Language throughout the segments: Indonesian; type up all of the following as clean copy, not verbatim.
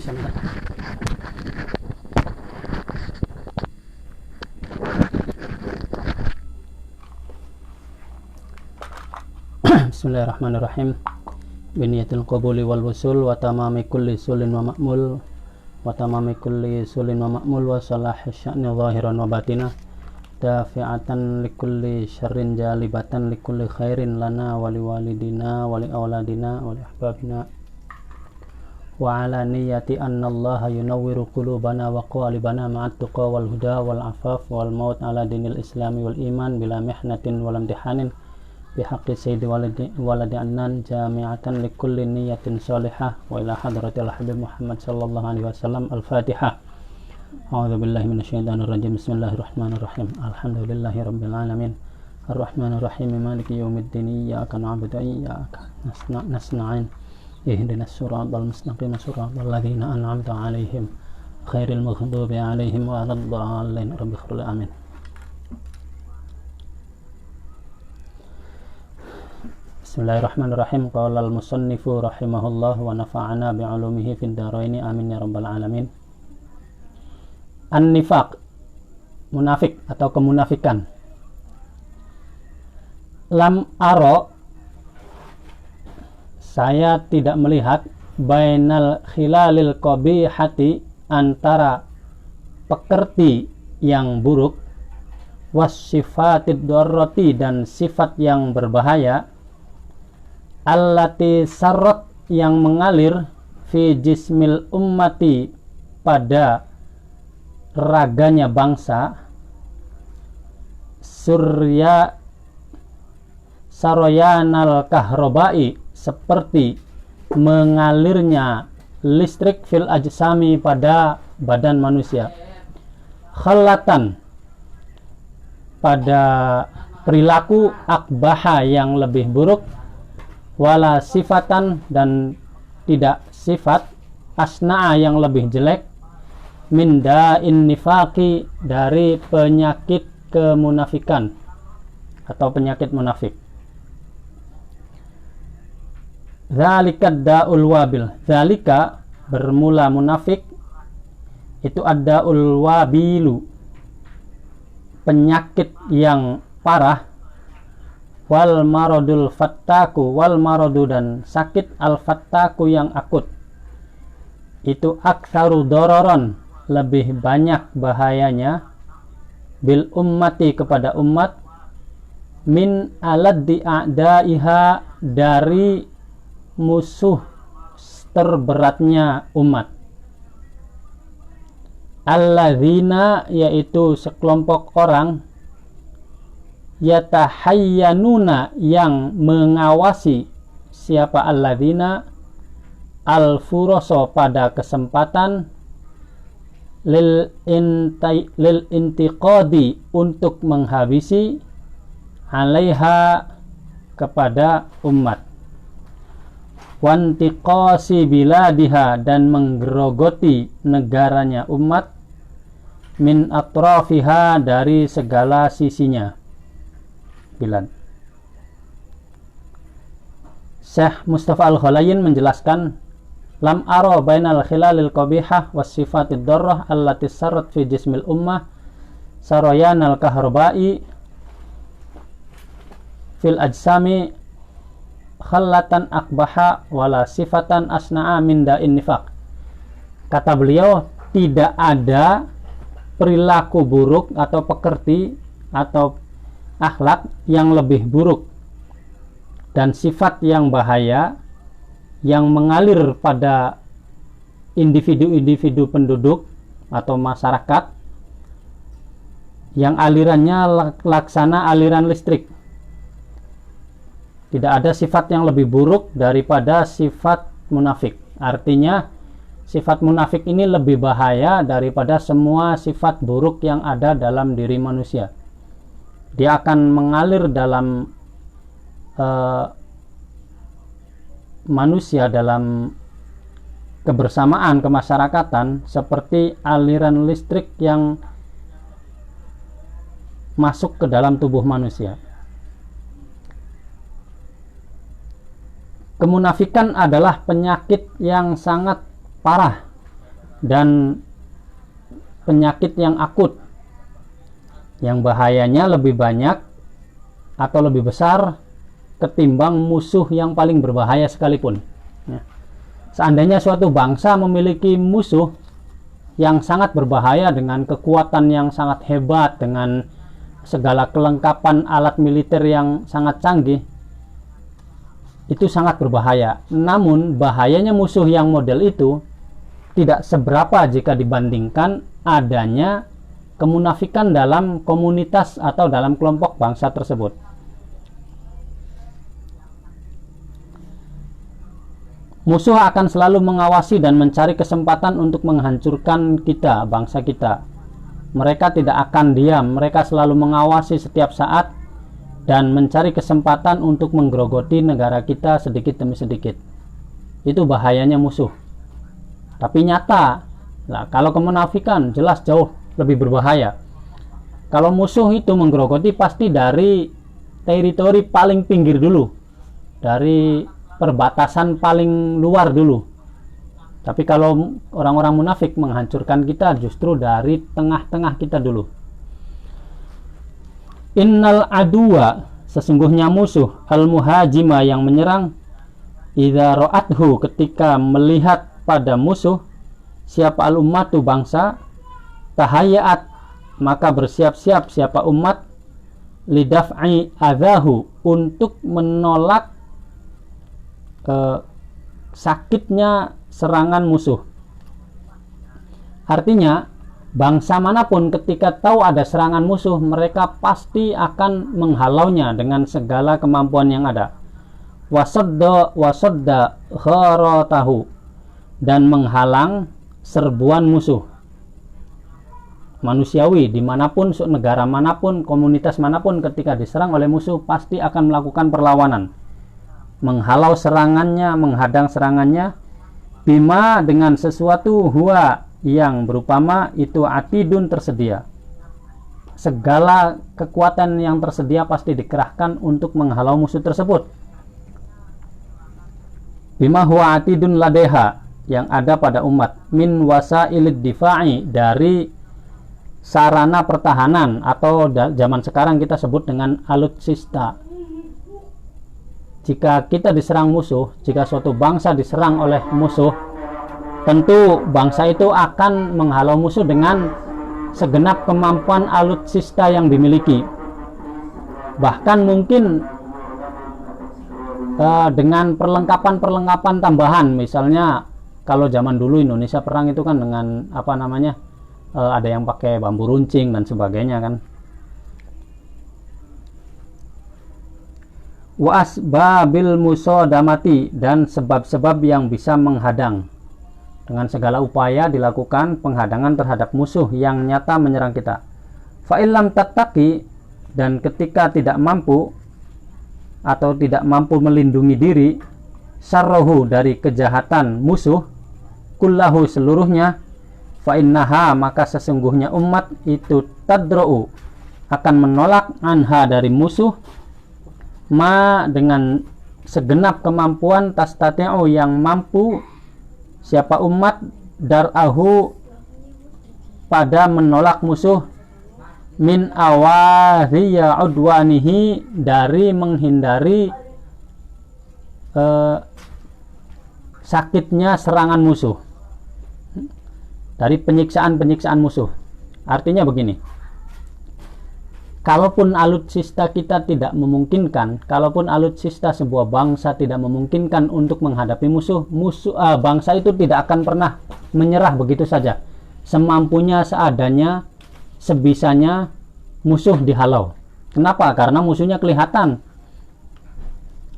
bisa minta. Bismillahirrahmanirrahim. Biniyatil qabuli wal wusul wa tamami kulli sulin wa ma'mul wa tamami kulli sulin wa ma'mul wa salahi sya'ni zahiran wa batinah dafi'atan likulli syarrin jalibatan likulli khairin lana wa liwalidina wa li awladina wa li ahbabina wa ala niyyati anna allaha yunawwiru qulubana wa qalibana ma'at tuqa wal huda wal afaf wal maut ala dinil islami wal iman bila mihnatin wal imtihanin bihaqqi sayyidi waladi annan jami'atan likulli niyyatin salihah wa ila hadratil habib Muhammad sallallahu alaihi wasallam. Al-Fatihah. A'udzu billahi minasyaitonir rajim. Bismillahirrahmanirrahim. Alhamdulillahi rabbil alamin. Arrahmanir rahim. Maliki yaumiddin. Iyyaka na'budu wa iyyaka nasta'in. Ihdinas siratal mustaqim. Siratal ladzina an'amta 'alaihim ghairil maghdubi 'alaihim waladdallin. Rabbi ighfirli. Amin. Bismillahirrahmanirrahim. Qala al-musannifu rahimahullah wa nafa'ana bi'ulumihi fid dharaini amin ya rabbal alamin. An-nifaq, munafik atau kemunafikan. Lam aro, saya tidak melihat, bainal khilalil qabihati, antara pekerti yang buruk, wassifatid darrati, dan sifat yang berbahaya, allati sarrat, yang mengalir, fi jismil ummati, pada raganya bangsa, surya saroyanal kahrobai, seperti mengalirnya listrik fil ajsami, pada badan manusia, khalatan, pada perilaku, akbaha, yang lebih buruk, wala sifatan, dan tidak sifat, asna'a, yang lebih jelek, min da'in nifaqi, dari penyakit kemunafikan atau penyakit munafik. Zalika da'ul wabil, zalika, bermula munafik, itu ad-da'ul wabilu, penyakit yang parah, wal maradul fattaku, wal maradu, dan sakit, al fattaku, yang akut, itu aktsaru dororon, lebih banyak bahayanya, bil ummati, kepada umat, min aladdi a'daiha, dari musuh terberatnya umat, alladzina, yaitu sekelompok orang, yatahayyanuna, yang mengawasi, siapa alladzina, al-furoso, pada kesempatan, lil intiqadi, untuk menghabisi, alaiha, kepada umat, wantiqasi biladiha, dan menggerogoti negaranya umat, min atrafiha, dari segala sisinya. Bilad. Syekh Mustafa Al-Khalayin menjelaskan, lam aro bainal khilalil qabihah was sifatid darrah allati sarrat fi jismil ummah saroyanal kahrobai fil ajsami khallatan akbaha wala sifatan asna'a min da'in nifaq. Kata beliau, tidak ada perilaku buruk atau pekerti atau akhlak yang lebih buruk dan sifat yang bahaya yang mengalir pada individu-individu penduduk atau masyarakat, yang alirannya laksana aliran listrik. Tidak ada sifat yang lebih buruk daripada sifat munafik. Artinya sifat munafik ini lebih bahaya daripada semua sifat buruk yang ada dalam diri manusia. Dia akan mengalir dalam manusia, dalam kebersamaan, kemasyarakatan, seperti aliran listrik yang masuk ke dalam tubuh manusia. Kemunafikan adalah penyakit yang sangat parah dan penyakit yang akut yang bahayanya lebih banyak atau lebih besar ketimbang musuh yang paling berbahaya sekalipun. Seandainya suatu bangsa memiliki musuh yang sangat berbahaya dengan kekuatan yang sangat hebat, dengan segala kelengkapan alat militer yang sangat canggih, itu sangat berbahaya. Namun bahayanya musuh yang model itu tidak seberapa jika dibandingkan adanya kemunafikan dalam komunitas atau dalam kelompok bangsa tersebut. Musuh akan selalu mengawasi dan mencari kesempatan untuk menghancurkan kita, bangsa kita. Mereka tidak akan diam, mereka selalu mengawasi setiap saat dan mencari kesempatan untuk menggerogoti negara kita sedikit demi sedikit. Itu bahayanya musuh. Tapi nyata. Nah, kalau kemunafikan jelas jauh lebih berbahaya. Kalau musuh itu menggerogoti pasti dari teritori paling pinggir dulu, dari perbatasan paling luar dulu. Tapi kalau orang-orang munafik menghancurkan kita justru dari tengah-tengah kita dulu. Innal aduwa, sesungguhnya musuh, al muhajima yang menyerang, idza ra'athu, ketika melihat pada musuh, siapa al ummatu bangsa, tahayyat, maka bersiap-siap siapa umat, lidaf'i adahu, untuk menolak sakitnya serangan musuh. Artinya bangsa manapun ketika tahu ada serangan musuh, mereka pasti akan menghalaunya dengan segala kemampuan yang ada. Wasadda kharatahu, dan menghalang serbuan musuh. Manusiawi, dimanapun, negara manapun, komunitas manapun, ketika diserang oleh musuh pasti akan melakukan perlawanan, menghalau serangannya, menghadang serangannya, bima, dengan sesuatu, huwa, yang berupama itu atidun, tersedia. Segala kekuatan yang tersedia pasti dikerahkan untuk menghalau musuh tersebut. Bima huwa atidun ladeha, yang ada pada umat, min wasailid difa'i, dari sarana pertahanan, atau zaman sekarang kita sebut dengan alutsista. Jika kita diserang musuh, jika suatu bangsa diserang oleh musuh, tentu bangsa itu akan menghalau musuh dengan segenap kemampuan alutsista yang dimiliki. Bahkan mungkin dengan perlengkapan tambahan. Misalnya kalau zaman dulu Indonesia perang itu kan dengan apa namanya, ada yang pakai bambu runcing dan sebagainya kan. Wa asbabil musodamati, dan sebab-sebab yang bisa menghadang. Dengan segala upaya dilakukan penghadangan terhadap musuh yang nyata menyerang kita. Fa'ilam tattaqi, dan ketika tidak mampu atau tidak mampu melindungi diri, syarrohu, dari kejahatan musuh, kullahu, seluruhnya, fa'innaha, maka sesungguhnya umat itu tadro'u, akan menolak, anha, dari musuh, ma, dengan segenap kemampuan, tastati'u, yang mampu siapa umat, dar'ahu, pada menolak musuh, min awadhiya udwanihi, dari menghindari sakitnya serangan musuh, dari penyiksaan musuh. Artinya begini, kalaupun alutsista kita tidak memungkinkan, kalaupun alutsista sebuah bangsa tidak memungkinkan untuk menghadapi musuh, bangsa itu tidak akan pernah menyerah begitu saja. Semampunya, seadanya, sebisanya musuh dihalau. Kenapa? Karena musuhnya kelihatan.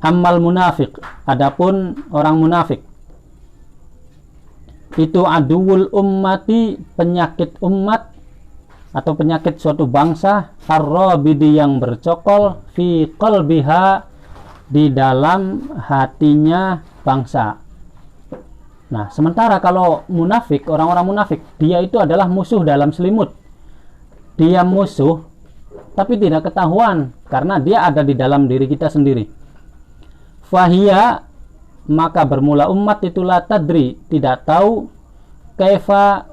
Ammal munafik, adapun orang munafik, itu aduwul ummati, penyakit umat atau penyakit suatu bangsa, ar-rabidi, yang bercokol, fi qalbiha, di dalam hatinya bangsa. Nah, sementara kalau munafik, orang-orang munafik, dia itu adalah musuh dalam selimut. Dia musuh tapi tidak ketahuan karena dia ada di dalam diri kita sendiri. Fahia, maka bermula umat itulah tadri, tidak tahu, kaifa,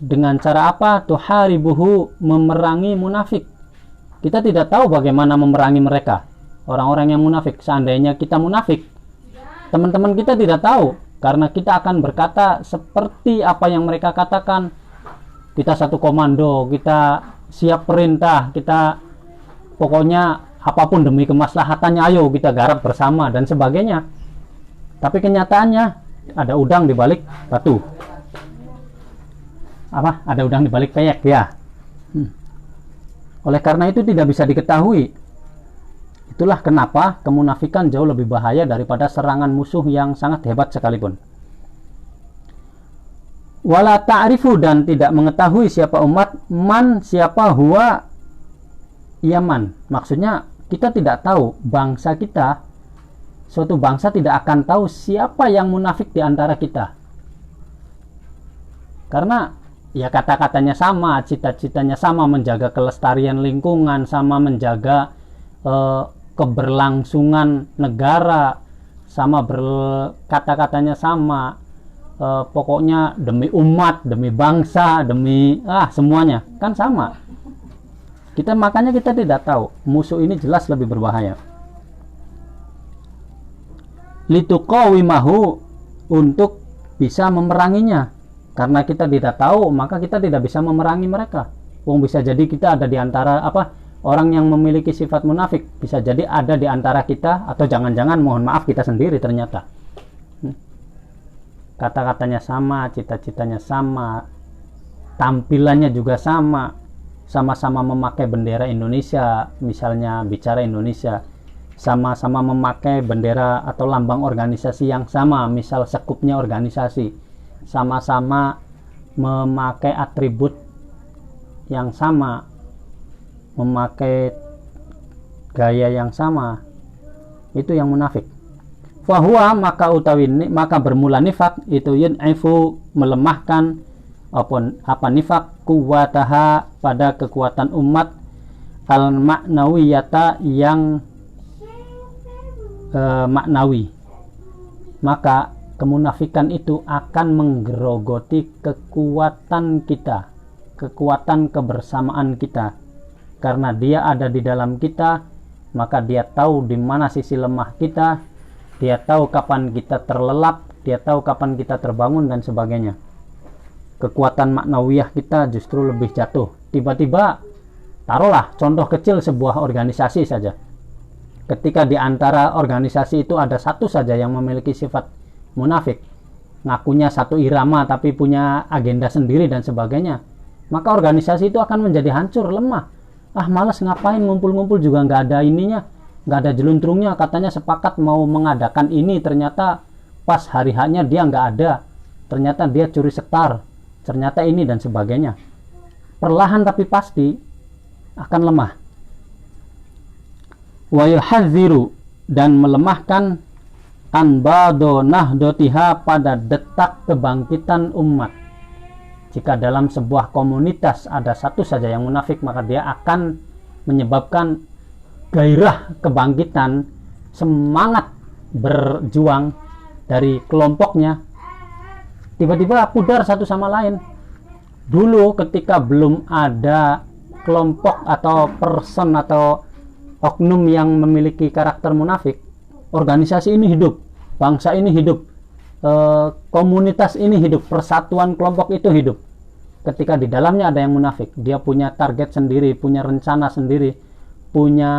dengan cara apa, tuharibuhu, memerangi munafik. Kita tidak tahu bagaimana memerangi mereka, orang-orang yang munafik. Seandainya kita munafik, teman-teman kita tidak tahu, karena kita akan berkata seperti apa yang mereka katakan. Kita satu komando, kita siap perintah, kita pokoknya apapun demi kemaslahatannya, ayo kita garap bersama dan sebagainya. Tapi kenyataannya ada udang di balik batu. Apa? Ada udang di balik peyek, ya. Oleh karena itu tidak bisa diketahui. Itulah kenapa kemunafikan jauh lebih bahaya daripada serangan musuh yang sangat hebat sekalipun. Wala ta'rifu, dan tidak mengetahui siapa umat, man, siapa huwa Yaman. Maksudnya kita tidak tahu, bangsa kita, suatu bangsa tidak akan tahu siapa yang munafik di antara kita. Karena ya kata-katanya sama, cita-citanya sama, menjaga kelestarian lingkungan, sama menjaga keberlangsungan negara, sama kata-katanya sama, pokoknya demi umat, demi bangsa, demi semuanya kan sama. Makanya kita tidak tahu, musuh ini jelas lebih berbahaya. Lituqawimahu, untuk bisa memeranginya. Karena kita tidak tahu, maka kita tidak bisa memerangi mereka. Bisa jadi kita ada di antara orang yang memiliki sifat munafik, bisa jadi ada di antara kita, atau jangan-jangan mohon maaf kita sendiri ternyata. Kata-katanya sama, cita-citanya sama, tampilannya juga sama. Sama-sama memakai bendera Indonesia, misalnya bicara Indonesia, sama-sama memakai bendera atau lambang organisasi yang sama, misal sekupnya organisasi, sama-sama memakai atribut yang sama, memakai gaya yang sama. Itu yang munafik. Fahuwa, maka bermula nifak itu yun'ifu, melemahkan apa nifak, kuwataha, pada kekuatan umat, al maknawiyata, yang maknawi. Maka kemunafikan itu akan menggerogoti kekuatan kita, kekuatan kebersamaan kita. Karena dia ada di dalam kita, maka dia tahu di mana sisi lemah kita, dia tahu kapan kita terlelap, dia tahu kapan kita terbangun dan sebagainya. Kekuatan maknawiyah kita justru lebih jatuh. Tiba-tiba, taruhlah contoh kecil sebuah organisasi saja. Ketika di antara organisasi itu ada satu saja yang memiliki sifat munafik, ngakunya satu irama tapi punya agenda sendiri dan sebagainya, maka organisasi itu akan menjadi hancur, lemah. Malas ngapain, ngumpul-ngumpul juga nggak ada ininya, nggak ada jeluntrungnya. Katanya sepakat mau mengadakan ini, ternyata pas hari haknya dia nggak ada, ternyata dia curi setar, ternyata ini dan sebagainya. Perlahan tapi pasti akan lemah. Wa yuhadziru, dan melemahkan anbado nahdotiha, pada detak kebangkitan umat. Jika dalam sebuah komunitas ada satu saja yang munafik, maka dia akan menyebabkan gairah kebangkitan, semangat berjuang dari kelompoknya tiba-tiba pudar satu sama lain. Dulu ketika belum ada kelompok atau person atau oknum yang memiliki karakter munafik, organisasi ini hidup, bangsa ini hidup, komunitas ini hidup, persatuan kelompok itu hidup. Ketika di dalamnya ada yang munafik, dia punya target sendiri, punya rencana sendiri, punya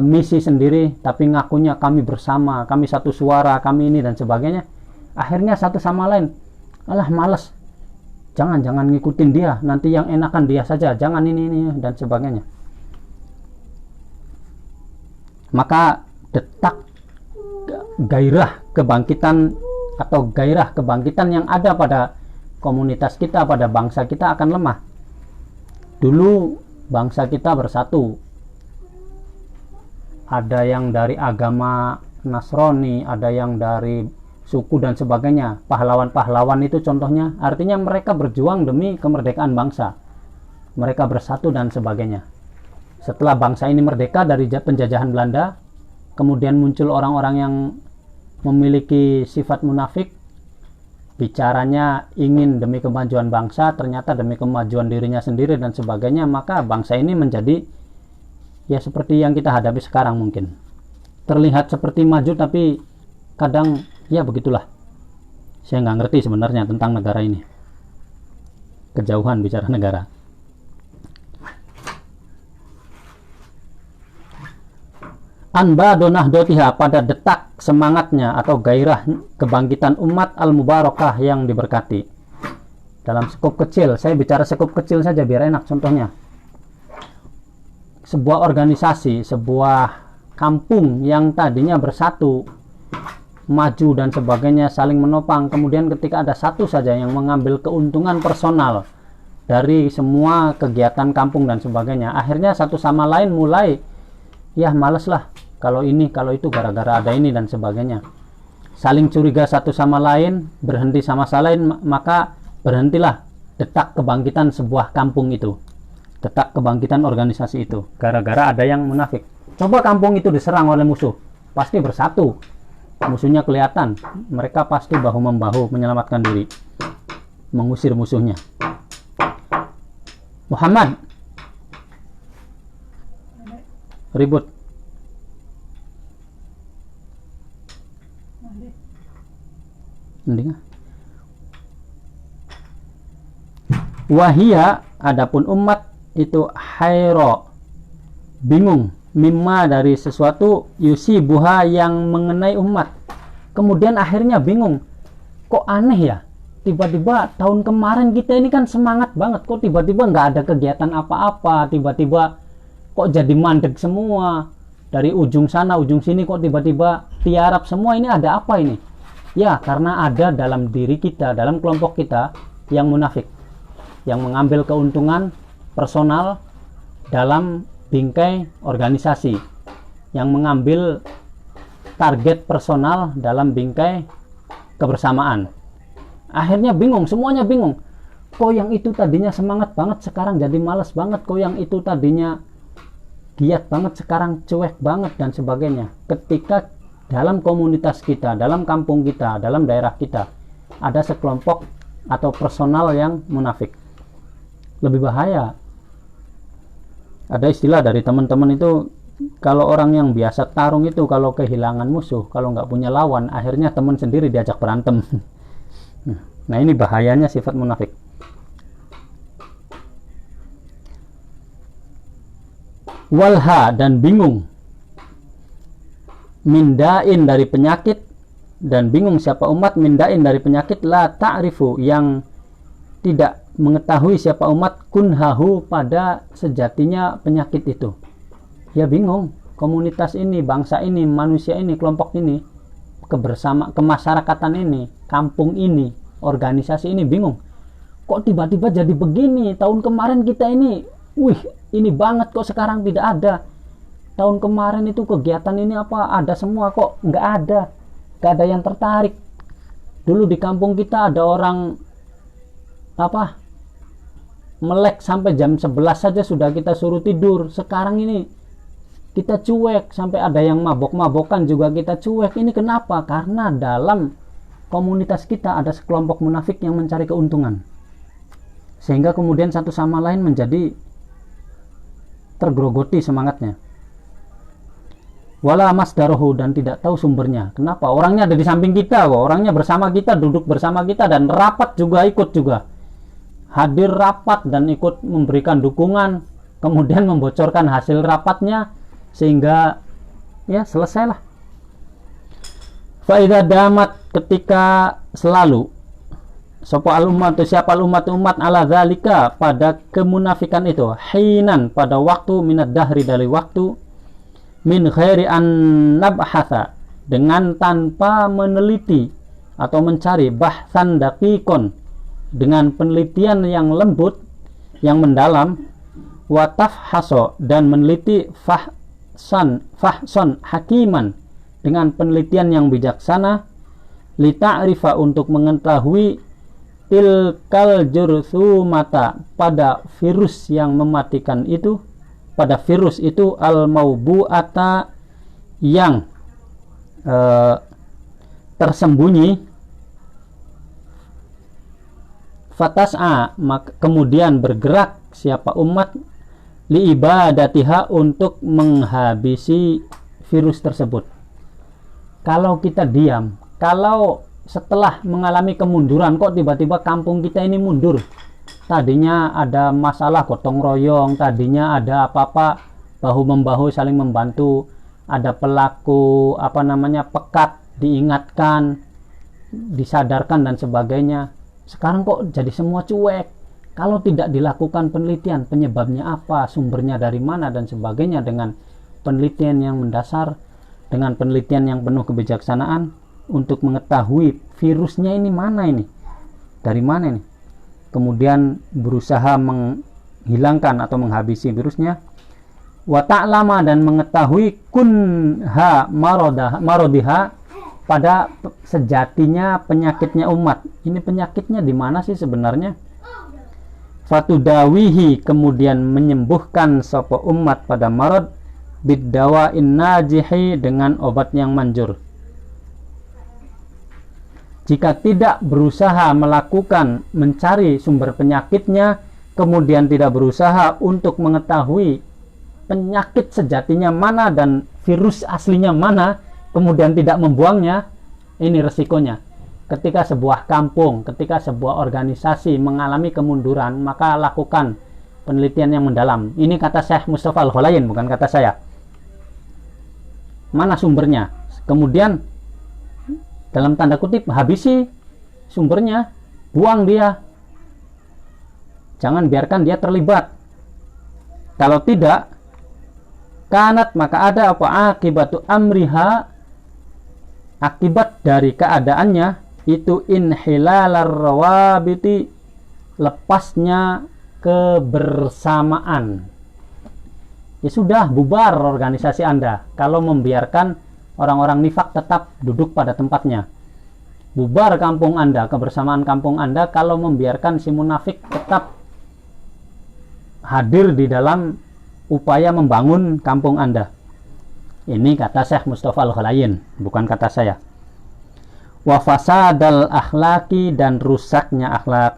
misi sendiri, tapi ngakunya kami bersama, kami satu suara, kami ini dan sebagainya. Akhirnya satu sama lain, males, jangan ngikutin dia, nanti yang enakan dia saja, jangan ini dan sebagainya. Maka detak gairah kebangkitan atau gairah kebangkitan yang ada pada komunitas kita, pada bangsa kita akan lemah. Dulu bangsa kita bersatu, ada yang dari agama Nasrani, ada yang dari suku dan sebagainya. Pahlawan-pahlawan itu contohnya, artinya mereka berjuang demi kemerdekaan bangsa, mereka bersatu dan sebagainya. Setelah bangsa ini merdeka dari penjajahan Belanda, kemudian muncul orang-orang yang memiliki sifat munafik, bicaranya ingin demi kemajuan bangsa, ternyata demi kemajuan dirinya sendiri dan sebagainya, maka bangsa ini menjadi ya seperti yang kita hadapi sekarang. Mungkin terlihat seperti maju, tapi kadang ya begitulah. Saya nggak ngerti sebenarnya tentang negara ini, kejauhan bicara negara. Anba donahdotiha, pada detak semangatnya atau gairah kebangkitan umat al-mubarakah yang diberkati. Dalam skop kecil, saya bicara skop kecil saja biar enak contohnya. Sebuah organisasi, sebuah kampung yang tadinya bersatu, maju dan sebagainya, saling menopang, kemudian ketika ada satu saja yang mengambil keuntungan personal dari semua kegiatan kampung dan sebagainya, akhirnya satu sama lain mulai ya males lah, kalau ini kalau itu, gara-gara ada ini dan sebagainya, saling curiga satu sama lain, berhenti sama lain, maka berhentilah detak kebangkitan sebuah kampung itu, detak kebangkitan organisasi itu, gara-gara ada yang munafik. Coba kampung itu diserang oleh musuh, pasti bersatu, musuhnya kelihatan, mereka pasti bahu membahu menyelamatkan diri, mengusir musuhnya. Muhammad ribut. Wahia, adapun umat itu hairo, bingung, mimma, dari sesuatu, yusibuha, yang mengenai umat. Kemudian akhirnya bingung, kok aneh ya, tiba-tiba tahun kemarin kita ini kan semangat banget, kok tiba-tiba nggak ada kegiatan apa-apa, tiba-tiba kok jadi mandek semua, dari ujung sana ujung sini kok tiba-tiba tiarap semua, ini ada apa ini? Ya karena ada dalam diri kita, dalam kelompok kita yang munafik, yang mengambil keuntungan personal dalam bingkai organisasi, yang mengambil target personal dalam bingkai kebersamaan. Akhirnya bingung, semuanya bingung, kok yang itu tadinya semangat banget sekarang jadi malas banget, kok yang itu tadinya giat banget sekarang cuek banget dan sebagainya. Ketika dalam komunitas kita, dalam kampung kita, dalam daerah kita ada sekelompok atau personal yang munafik, lebih bahaya. Ada istilah dari teman-teman itu, kalau orang yang biasa tarung itu kalau kehilangan musuh, kalau nggak punya lawan, akhirnya teman sendiri diajak berantem. Nah ini bahayanya sifat munafik. Walha, dan bingung, mindain, dari penyakit, dan bingung siapa umat, mindain, dari penyakit, la ta'rifu, yang tidak mengetahui siapa umat, kunhahu, pada sejatinya penyakit itu. Ya bingung, komunitas ini, bangsa ini, manusia ini, kelompok ini, kemasyarakatan ini, kampung ini, organisasi ini bingung, kok tiba-tiba jadi begini. Tahun kemarin kita ini, ini banget, kok sekarang tidak ada. Tahun kemarin itu kegiatan ini apa, ada semua, kok nggak ada yang tertarik. Dulu di kampung kita ada orang apa, melek sampai jam 11 saja sudah kita suruh tidur. Sekarang ini kita cuek, sampai ada yang mabok-mabokan juga kita cuek. Ini kenapa? Karena dalam komunitas kita ada sekelompok munafik yang mencari keuntungan, sehingga kemudian satu sama lain menjadi tergrogoti semangatnya. Wala masdaruhu, dan tidak tahu sumbernya. Kenapa? Orangnya ada di samping kita, orangnya bersama kita, duduk bersama kita, dan rapat juga, ikut juga, hadir rapat dan ikut memberikan dukungan, kemudian membocorkan hasil rapatnya, sehingga ya selesailah. Faida damat, ketika selalu sapa al umat, siapa umat ala zalika, pada kemunafikan itu, hinan, pada waktu, minad dahri, dari waktu, min khairi an nabhatha, dengan tanpa meneliti atau mencari, bahsan daqiqon, dengan penelitian yang lembut, yang mendalam, wa tafhaso, dan meneliti, fahson hakiman, dengan penelitian yang bijaksana, li ta'rifa, untuk mengetahui, tilkal jurthumata, pada virus yang mematikan itu, pada virus itu, al maubu'ata, yang tersembunyi, fatas'a, kemudian bergerak siapa umat li ibadatiha untuk menghabisi virus tersebut. Kalau kita diam, kalau setelah mengalami kemunduran kok tiba-tiba kampung kita ini mundur, tadinya ada masalah gotong royong, tadinya ada apa-apa bahu membahu saling membantu, ada pelaku pekat diingatkan, disadarkan dan sebagainya, sekarang kok jadi semua cuek. Kalau tidak dilakukan penelitian penyebabnya apa, sumbernya dari mana dan sebagainya, dengan penelitian yang mendasar, dengan penelitian yang penuh kebijaksanaan untuk mengetahui virusnya ini mana, ini dari mana ini, kemudian berusaha menghilangkan atau menghabisi virusnya. Wa ta'lama, dan mengetahui kunha marodiha, pada sejatinya penyakitnya umat. Ini penyakitnya di mana sih sebenarnya? Fatudawihi, kemudian menyembuhkan sapa umat pada marad biddawa'in najihi, dengan obat yang manjur. Jika tidak berusaha melakukan mencari sumber penyakitnya, kemudian tidak berusaha untuk mengetahui penyakit sejatinya mana dan virus aslinya mana, kemudian tidak membuangnya, ini resikonya. Ketika sebuah kampung, ketika sebuah organisasi mengalami kemunduran, maka lakukan penelitian yang mendalam. Ini kata Syekh Mustafa Al-Ghalayin, bukan kata saya. Mana sumbernya? Kemudian dalam tanda kutip habisi sumbernya, buang dia, jangan biarkan dia terlibat. Kalau tidak, kanat, maka ada apa akibatu amriha, akibat dari keadaannya itu inhilalar rawabiti, lepasnya kebersamaan. Ya sudah, bubar organisasi Anda kalau membiarkan orang-orang nifak tetap duduk pada tempatnya. Bubar kampung Anda, kebersamaan kampung Anda, kalau membiarkan si munafik tetap hadir di dalam upaya membangun kampung Anda. Ini kata Syekh Mustafa Al-Ghalayin, bukan kata saya. Wa fasadal akhlaki, dan rusaknya akhlak.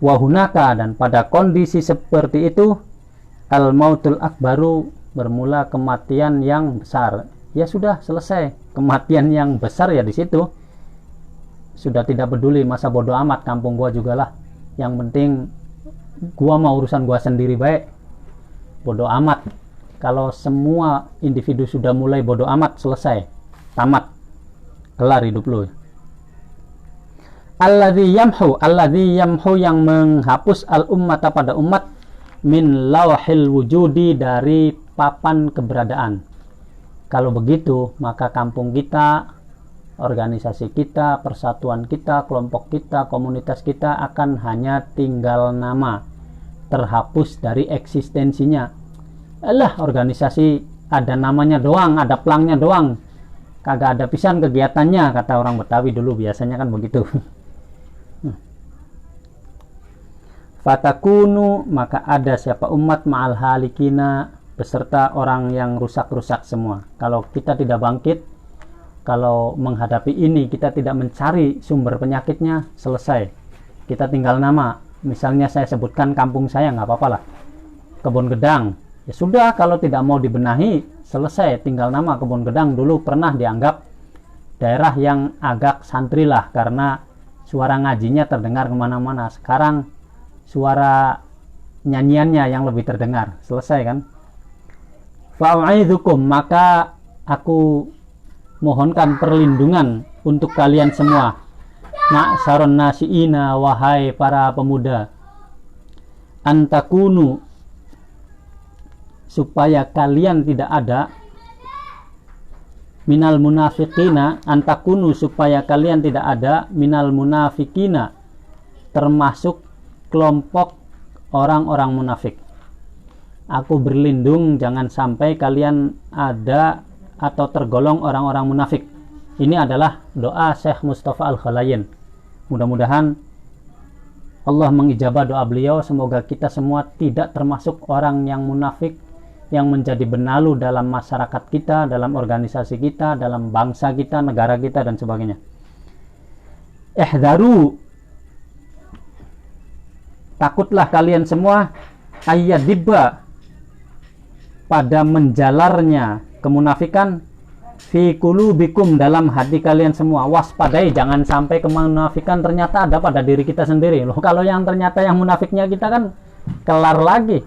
Wa hunaka, dan pada kondisi seperti itu, al mautul akbaru, bermula kematian yang besar. Ya sudah, selesai kematian yang besar ya di situ. Sudah tidak peduli, masa bodoh amat kampung gua juga lah. Yang penting gua mau urusan gua sendiri baik. Bodoh amat. Kalau semua individu sudah mulai bodoh amat, selesai, tamat, kelar hidup lu. Alladzi yamhu, yang menghapus al ummata, pada umat, min lawhil wujudi, dari papan keberadaan. Kalau begitu, maka kampung kita, organisasi kita, persatuan kita, kelompok kita, komunitas kita akan hanya tinggal nama, terhapus dari eksistensinya. Alah, organisasi ada namanya doang, ada plangnya doang, kagak ada pisan kegiatannya, kata orang Betawi dulu, biasanya kan begitu. Fatakunu, maka ada siapa umat ma'al halikina, beserta orang yang rusak-rusak semua. Kalau kita tidak bangkit, kalau menghadapi ini kita tidak mencari sumber penyakitnya, selesai, kita tinggal nama. Misalnya saya sebutkan kampung saya, nggak apa-apa lah, Kebon Gedang. Ya sudah, kalau tidak mau dibenahi, selesai, tinggal nama. Kebon Gedang dulu pernah dianggap daerah yang agak santri lah, karena suara ngajinya terdengar kemana-mana. Sekarang suara nyanyiannya yang lebih terdengar, selesai kan. Fa'u'idzukum, maka aku mohonkan perlindungan untuk kalian semua, ma'syaron nasiina, wahai para pemuda, antakunu, supaya kalian tidak ada, minal munafikina, antakunu, supaya kalian tidak ada, minal munafikina, termasuk kelompok orang-orang munafik. Aku berlindung jangan sampai kalian ada atau tergolong orang-orang munafik. Ini adalah doa Syekh Mustafa Al-Ghalayin. Mudah-mudahan Allah mengijabah doa beliau. Semoga kita semua tidak termasuk orang yang munafik, yang menjadi benalu dalam masyarakat kita, dalam organisasi kita, dalam bangsa kita, negara kita, dan sebagainya. Ihdaru, takutlah kalian semua ayyadibba, pada menjalarnya kemunafikan, fi qulubikum, dalam hati kalian semua. Waspadai, jangan sampai kemunafikan ternyata ada pada diri kita sendiri. Loh, kalau yang ternyata yang munafiknya kita, kan kelar lagi.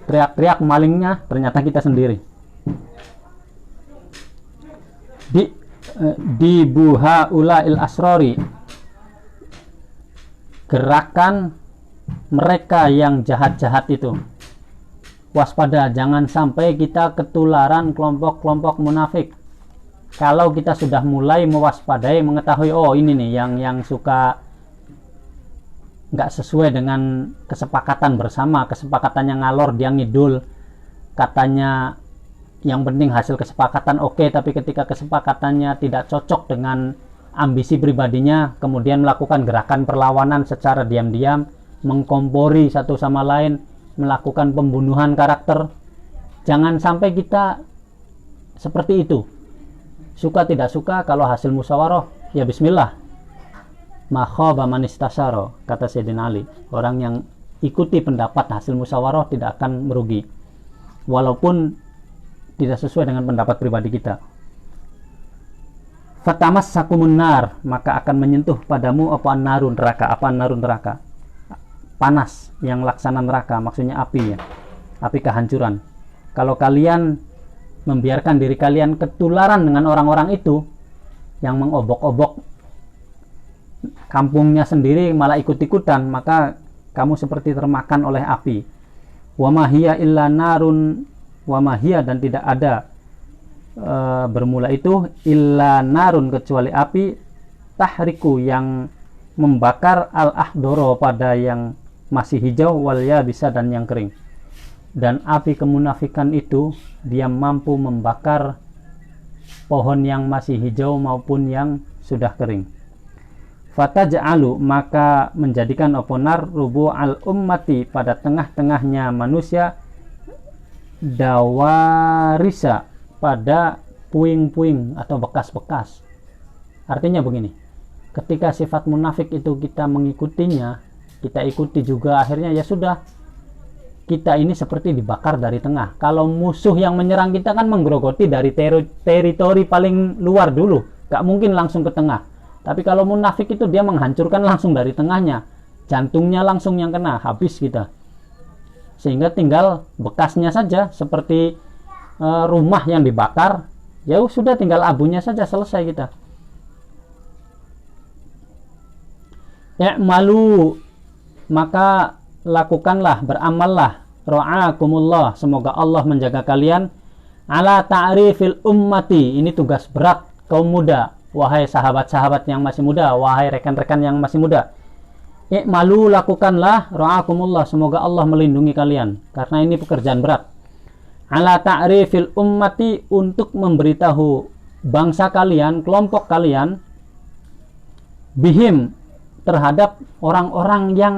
Teriak-teriak malingnya ternyata kita sendiri. Di buha ulail asrori, gerakan mereka yang jahat-jahat itu. Waspada, jangan sampai kita ketularan kelompok-kelompok munafik. Kalau kita sudah mulai mewaspadai, mengetahui, oh ini nih yang suka nggak sesuai dengan kesepakatan bersama, kesepakatannya ngalor, dia ngidul, katanya yang penting hasil kesepakatan oke, tapi ketika kesepakatannya tidak cocok dengan ambisi pribadinya, kemudian melakukan gerakan perlawanan secara diam-diam, mengkompori satu sama lain, melakukan pembunuhan karakter. Jangan sampai kita seperti itu. Suka tidak suka, kalau hasil musyawarah, ya bismillah. Ma khaba man istasyara, kata Sayyidina Ali. Orang yang ikuti pendapat hasil musyawarah tidak akan merugi, walaupun tidak sesuai dengan pendapat pribadi kita. Fatamassakumun nar, maka akan menyentuh padamu apa narun neraka. Apa narun neraka? Panas yang laksana neraka, maksudnya api ya, api kehancuran. Kalau kalian membiarkan diri kalian ketularan dengan orang-orang itu yang mengobok-obok kampungnya sendiri, malah ikut-ikutan, maka kamu seperti termakan oleh api. Wa ma hiya illa narun, wa ma hiya, dan tidak ada bermula itu illa narun, kecuali api, tahriku, yang membakar al-ahdoro, pada yang masih hijau, wal yabisa, dan yang kering. Dan api kemunafikan itu dia mampu membakar pohon yang masih hijau maupun yang sudah kering. Fataj'alu, maka menjadikan oponar rubu al ummati, pada tengah-tengahnya manusia, dawarisa, pada puing-puing atau bekas-bekas. Artinya begini, ketika sifat munafik itu kita mengikutinya, kita ikuti juga, akhirnya ya sudah, kita ini seperti dibakar dari tengah. Kalau musuh yang menyerang kita kan menggerogoti dari teritori paling luar dulu, gak mungkin langsung ke tengah. Tapi kalau munafik itu dia menghancurkan langsung dari tengahnya, jantungnya langsung yang kena, habis kita. Sehingga tinggal bekasnya saja, seperti rumah yang dibakar, ya sudah tinggal abunya saja, selesai kita. I'malu, maka lakukanlah, beramallah, ra'akumullah, semoga Allah menjaga kalian, ala ta'rifil ummati, ini tugas berat kaum muda. Wahai sahabat-sahabat yang masih muda, wahai rekan-rekan yang masih muda, i'malu, lakukanlah, ra'akumullah, semoga Allah melindungi kalian, karena ini pekerjaan berat. Ala ta'rifil ummati, untuk memberitahu bangsa kalian, kelompok kalian, bihim, terhadap orang-orang yang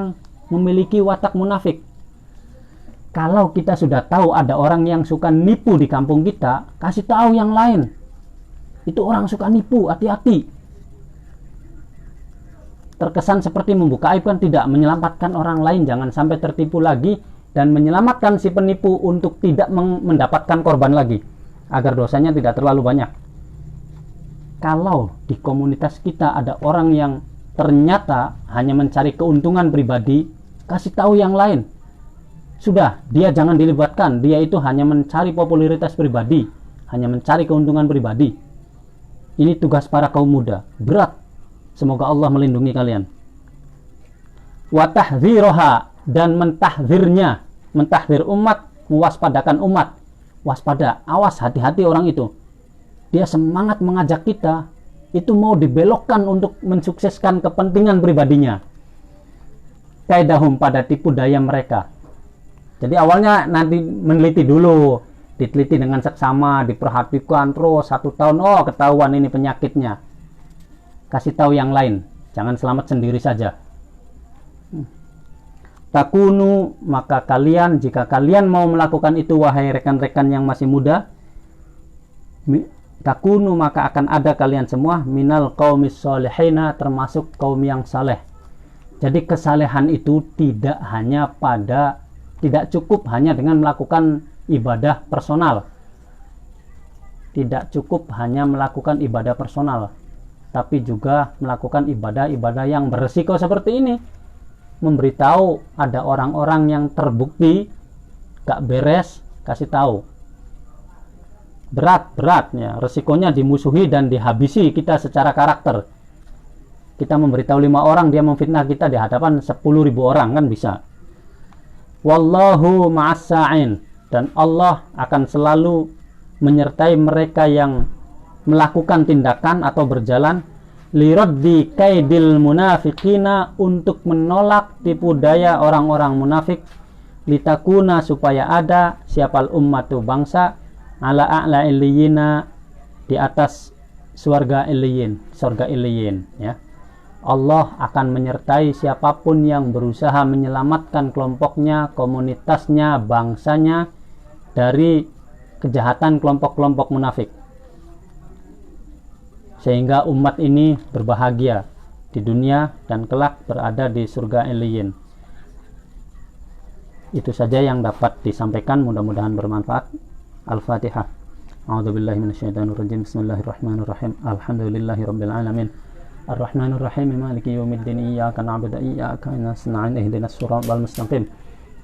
memiliki watak munafik. Kalau kita sudah tahu ada orang yang suka nipu di kampung kita, kasih tahu yang lain, itu orang suka nipu, hati-hati. Terkesan seperti membuka aib, kan tidak, menyelamatkan orang lain jangan sampai tertipu lagi, dan menyelamatkan si penipu untuk tidak mendapatkan korban lagi, agar dosanya tidak terlalu banyak. Kalau di komunitas kita ada orang yang ternyata hanya mencari keuntungan pribadi, kasih tahu yang lain, sudah, dia jangan dilibatkan, dia itu hanya mencari popularitas pribadi, hanya mencari keuntungan pribadi. Ini tugas para kaum muda, berat. Semoga Allah melindungi kalian. Wa tahdziroha, dan mentahdzirnya, mentahdzir umat, mewaspadakan umat. Waspada, awas, hati-hati orang itu. Dia semangat mengajak kita, itu mau dibelokkan untuk mensukseskan kepentingan pribadinya. Kaidahum, pada tipu daya mereka. Jadi awalnya nanti meneliti dulu, diteliti dengan seksama, diperhatikan terus 1 tahun, oh ketahuan ini penyakitnya, kasih tahu yang lain, jangan selamat sendiri saja. Takunu, maka kalian, jika kalian mau melakukan itu, wahai rekan-rekan yang masih muda, takunu, maka akan ada kalian semua minal qaumis solihina, termasuk kaum yang saleh. Jadi kesalehan itu tidak cukup hanya dengan melakukan ibadah personal. Tidak cukup hanya melakukan ibadah personal, tapi juga melakukan ibadah-ibadah yang beresiko seperti ini. Memberitahu ada orang-orang yang terbukti gak beres, kasih tahu. Berat-beratnya, resikonya dimusuhi dan dihabisi kita secara karakter. Kita memberitahu 5 orang, dia memfitnah kita di hadapan 10.000 orang, kan bisa. Wallahu ma'as-sa'in, dan Allah akan selalu menyertai mereka yang melakukan tindakan atau berjalan liraddi kaidil munafiqina, untuk menolak tipu daya orang-orang munafik, litakuna, supaya ada siapal ummatu, bangsa, ala a'la illiyina, di atas surga illiyin, ya. Allah akan menyertai siapapun yang berusaha menyelamatkan kelompoknya, komunitasnya, bangsanya dari kejahatan kelompok-kelompok munafik, sehingga umat ini berbahagia di dunia dan kelak berada di surga illiyin. Itu saja yang dapat disampaikan, mudah-mudahan bermanfaat. Al-Fatihah. A'udzubillahi minasyaitonirrajim. Bismillahirrahmanirrahim. Alhamdulillahirabbil alamin. Ar-Rahmanir-Rahim. Maliki yaumiddin. Iyyaka na'budu wa iyyaka nasta'in. Ihdinas siratal mustaqim.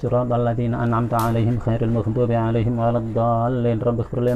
Siratal ladzina an'amta 'alaihim ghairil maghdubi 'alaihim waladdallin. Rabbighfir li